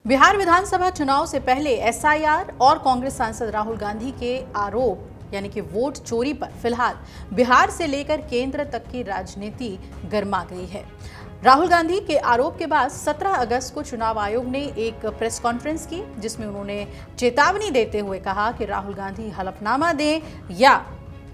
बिहार विधानसभा चुनाव से पहले एसआईआर और कांग्रेस सांसद राहुल गांधी के आरोप यानी कि वोट चोरी पर फिलहाल बिहार से लेकर केंद्र तक की राजनीति गर्मा गई है। राहुल गांधी के आरोप के बाद 17 अगस्त को चुनाव आयोग ने एक प्रेस कॉन्फ्रेंस की, जिसमें उन्होंने चेतावनी देते हुए कहा कि राहुल गांधी हलफनामा दें या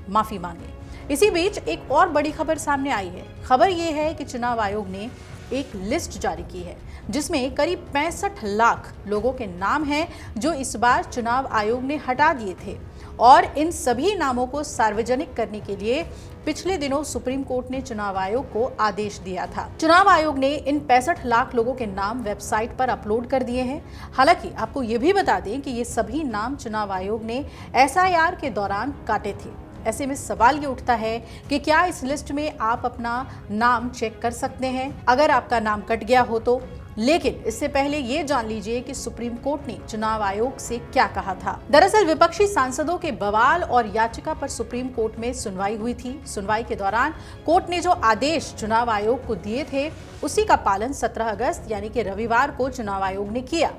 माफी मांगे। इसी बीच एक और बड़ी खबर सामने आई है। खबर यह है कि चुनाव आयोग ने एक लिस्ट जारी की है, जिसमें करीब 65 लाख लोगों के नाम हैं जो इस बार चुनाव आयोग ने हटा दिए थे, और इन सभी नामों को सार्वजनिक करने के लिए पिछले दिनों सुप्रीम कोर्ट ने चुनाव आयोग को आदेश दिया था। चुनाव आयोग ने इन 65 लाख लोगों के नाम वेबसाइट पर अपलोड कर दिए हैं। हालांकि आपको ये भी बता दें कि ये सभी नाम चुनाव आयोग ने एसआईआर के दौरान काटे थे। ऐसे में सवाल ये उठता है कि क्या इस लिस्ट में आप अपना नाम चेक कर सकते हैं अगर आपका नाम कट गया हो तो। लेकिन इससे पहले ये जान लीजिए कि सुप्रीम कोर्ट ने चुनाव आयोग से क्या कहा था। दरअसल विपक्षी सांसदों के बवाल और याचिका पर सुप्रीम कोर्ट में सुनवाई हुई थी। सुनवाई के दौरान कोर्ट ने जो आदेश चुनाव आयोग को दिए थे, उसी का पालन 17 अगस्त यानी कि रविवार को चुनाव आयोग ने किया।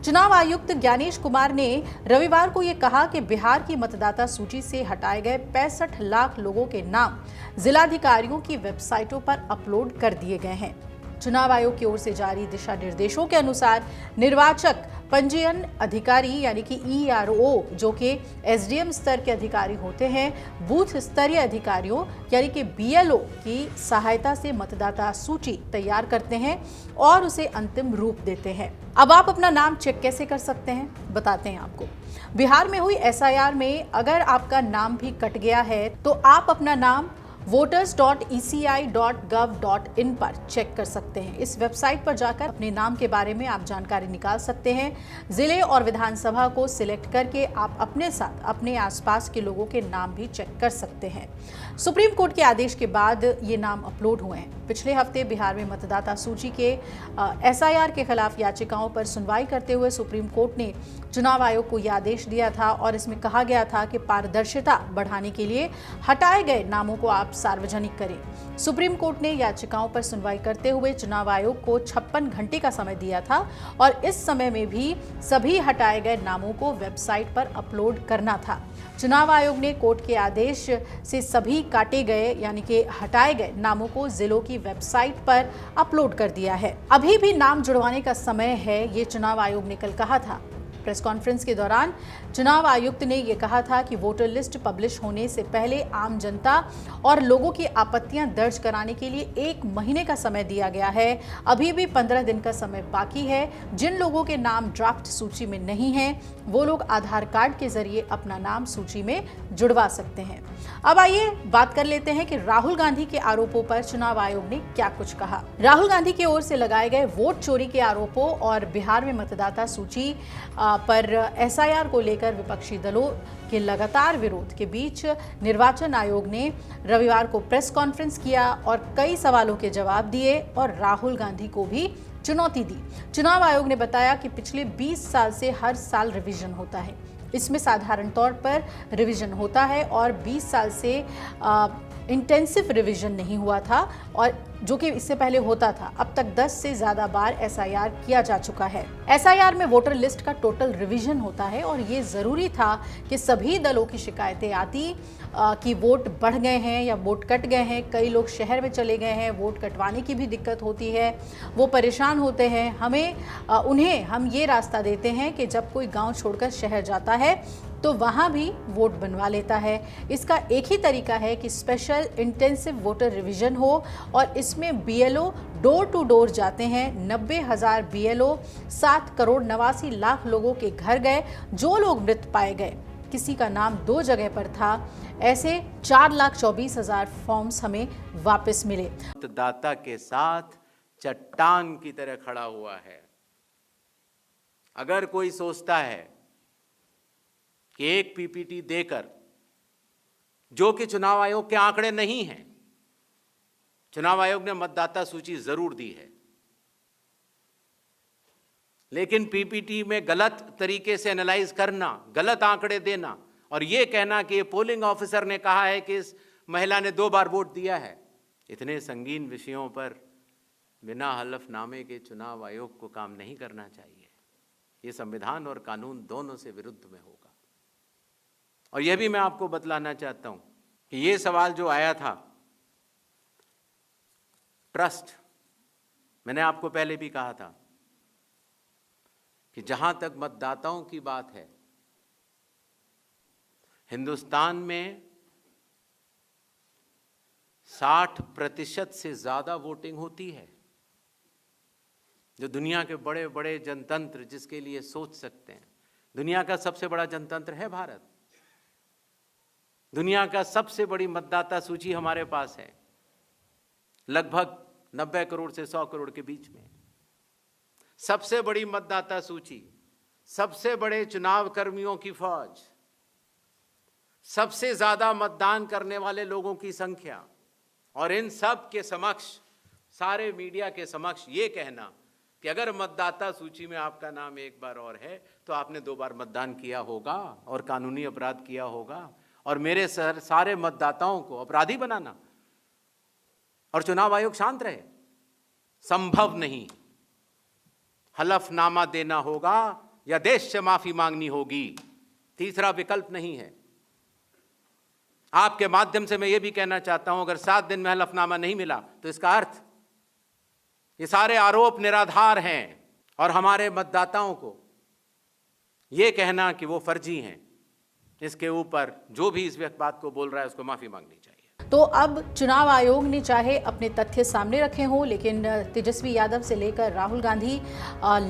चुनाव आयुक्त ज्ञानेश कुमार ने रविवार को यह कहा कि बिहार की मतदाता सूची से हटाए गए 65 लाख लोगों के नाम जिलाधिकारियों की वेबसाइटों पर अपलोड कर दिए गए हैं। चुनाव आयोग की ओर से जारी दिशा निर्देशों के अनुसार निर्वाचक पंजीयन अधिकारी यानी कि ईआरओ, जो कि एसडीएम स्तर के अधिकारी होते हैं, बूथ स्तरीय अधिकारियों यानी कि बीएलओ की सहायता से मतदाता सूची तैयार करते हैं और उसे अंतिम रूप देते हैं। अब आप अपना नाम चेक कैसे कर सकते हैं, बताते हैं आपको। बिहार में हुई एसआईआर में अगर आपका नाम भी कट गया है तो आप अपना नाम voters.eci.gov.in पर चेक कर सकते हैं। इस वेबसाइट पर जाकर अपने नाम के बारे में आप जानकारी निकाल सकते हैं। जिले और विधानसभा को सिलेक्ट करके आप अपने साथ अपने आसपास के लोगों के नाम भी चेक कर सकते हैं। सुप्रीम कोर्ट के आदेश के बाद ये नाम अपलोड हुए हैं। पिछले हफ्ते बिहार में मतदाता सूची के एसआईआर के खिलाफ याचिकाओं पर सुनवाई करते हुए सुप्रीम कोर्ट ने चुनाव आयोग को यह आदेश दिया था, और इसमें कहा गया था कि पारदर्शिता बढ़ाने के लिए हटाए गए नामों को आप सार्वजनिक करें। सुप्रीम कोर्ट ने याचिकाओं पर सुनवाई करते हुए चुनाव आयोग को 56 घंटे का समय दिया था, और इस समय में भी सभी हटाए गए नामों को वेबसाइट पर अपलोड करना था। चुनाव आयोग ने कोर्ट के आदेश से सभी काटे गए यानी कि हटाए गए नामों को जिलों की वेबसाइट पर अपलोड कर दिया है। अभी भी नाम जुड़वाने का समय है, ये चुनाव आयोग ने कल कहा था। प्रेस कॉन्फ्रेंस के दौरान चुनाव आयुक्त ने यह कहा था कि वोटर लिस्ट पब्लिश होने से पहले आम जनता और लोगों की आपत्तियां दर्ज कराने के लिए 1 महीने का समय दिया गया है। अभी भी 15 दिन का समय बाकी है। जिन लोगों के नाम ड्राफ्ट सूची में नहीं हैं, वो लोग आधार कार्ड के जरिए अपना नाम सूची में जुड़वा सकते हैं। अब आइए बात कर लेते हैं कि राहुल गांधी के आरोपों पर चुनाव आयोग ने क्या कुछ कहा। राहुल गांधी की ओर से लगाए गए वोट चोरी के आरोपों और बिहार में मतदाता सूची पर एसआईआर को लेकर विपक्षी दलों के लगातार विरोध के बीच निर्वाचन आयोग ने रविवार को प्रेस कॉन्फ्रेंस किया और कई सवालों के जवाब दिए और राहुल गांधी को भी चुनौती दी। चुनाव आयोग ने बताया कि पिछले 20 साल से हर साल रिवीजन होता है। इसमें साधारण तौर पर रिवीजन होता है और 20 साल से इंटेंसिव रिवीजन नहीं हुआ था, और जो कि इससे पहले होता था। अब तक 10 से ज्यादा बार एसआईआर किया जा चुका है। एसआईआर में वोटर लिस्ट का टोटल रिवीजन होता है, और ये जरूरी था कि सभी दलों की शिकायतें आती कि वोट बढ़ गए हैं या वोट कट गए हैं। कई लोग शहर में चले गए हैं, वोट कटवाने की भी दिक्कत होती है, वो परेशान होते हैं। उन्हें हम ये रास्ता देते हैं कि जब कोई गाँव छोड़कर शहर जाता है तो वहाँ भी वोट बनवा लेता है। इसका एक ही तरीका है कि स्पेशल इंटेंसिव वोटर रिवीजन हो, और इसमें बीएलओ डोर टू डोर जाते हैं। 90,000 बीएलओ 7 करोड़ 89 लाख लोगों के घर गए। जो लोग मृत पाए गए, किसी का नाम 2 जगह पर था, ऐसे 4,24,000 फॉर्म्स हमें वापस मिले। मतदाता के साथ चट्टान की तरह खड़ा हुआ है। अगर कोई सोचता है कि एक पीपीटी देकर, जो कि चुनाव आयोग के आंकड़े नहीं हैं, चुनाव आयोग ने मतदाता सूची जरूर दी है, लेकिन पीपीटी में गलत तरीके से एनालाइज करना, गलत आंकड़े देना और यह कहना कि ये पोलिंग ऑफिसर ने कहा है कि इस महिला ने 2 बार वोट दिया है, इतने संगीन विषयों पर बिना हलफनामे के चुनाव आयोग को काम नहीं करना चाहिए। ये संविधान और कानून दोनों से विरुद्ध में होगा। और यह भी मैं आपको बतलाना चाहता हूं कि ये सवाल जो आया था ट्रस्ट, मैंने आपको पहले भी कहा था कि जहां तक मतदाताओं की बात है, हिंदुस्तान में 60% से ज्यादा वोटिंग होती है। जो दुनिया के बड़े बड़े जनतंत्र जिसके लिए सोच सकते हैं, दुनिया का सबसे बड़ा जनतंत्र है भारत। दुनिया का सबसे बड़ी मतदाता सूची हमारे पास है, लगभग 90 करोड़ से 100 करोड़ के बीच में। सबसे बड़ी मतदाता सूची, सबसे बड़े चुनाव कर्मियों की फौज, सबसे ज्यादा मतदान करने वाले लोगों की संख्या, और इन सब के समक्ष, सारे मीडिया के समक्ष ये कहना कि अगर मतदाता सूची में आपका नाम एक बार और है तो आपने 2 बार मतदान किया होगा और कानूनी अपराध किया होगा, और मेरे सारे मतदाताओं को अपराधी बनाना और चुनाव आयोग शांत रहे, संभव नहीं। हलफनामा देना होगा या देश से माफी मांगनी होगी, तीसरा विकल्प नहीं है। आपके माध्यम से मैं ये भी कहना चाहता हूं, अगर 7 दिन में हलफनामा नहीं मिला तो इसका अर्थ ये सारे आरोप निराधार हैं, और हमारे मतदाताओं को ये कहना कि वो फर्जी हैं, इसके ऊपर जो भी इस बात को बोल रहा है उसको माफी मांगनी चाहिए। तो अब चुनाव आयोग ने चाहे अपने तथ्य सामने रखे हों, लेकिन तेजस्वी यादव से लेकर राहुल गांधी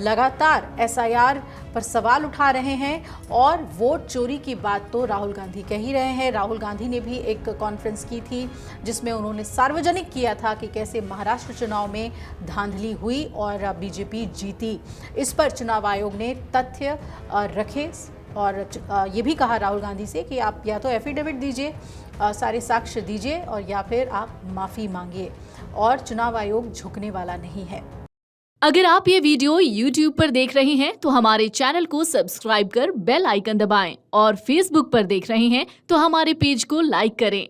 लगातार एसआईआर पर सवाल उठा रहे हैं, और वोट चोरी की बात तो राहुल गांधी कह ही रहे हैं। राहुल गांधी ने भी एक कॉन्फ्रेंस की थी जिसमें उन्होंने सार्वजनिक किया था कि कैसे महाराष्ट्र चुनाव में धांधली हुई और बीजेपी जीती। इस पर चुनाव आयोग ने तथ्य रखे और ये भी कहा राहुल गांधी से कि आप या तो एफिडेविट दीजिए, सारे साक्ष्य दीजिए, और या फिर आप माफ़ी मांगिए, और चुनाव आयोग झुकने वाला नहीं है। अगर आप ये वीडियो YouTube पर देख रहे हैं तो हमारे चैनल को सब्सक्राइब कर बेल आइकन दबाएं, और Facebook पर देख रहे हैं तो हमारे पेज को लाइक करें।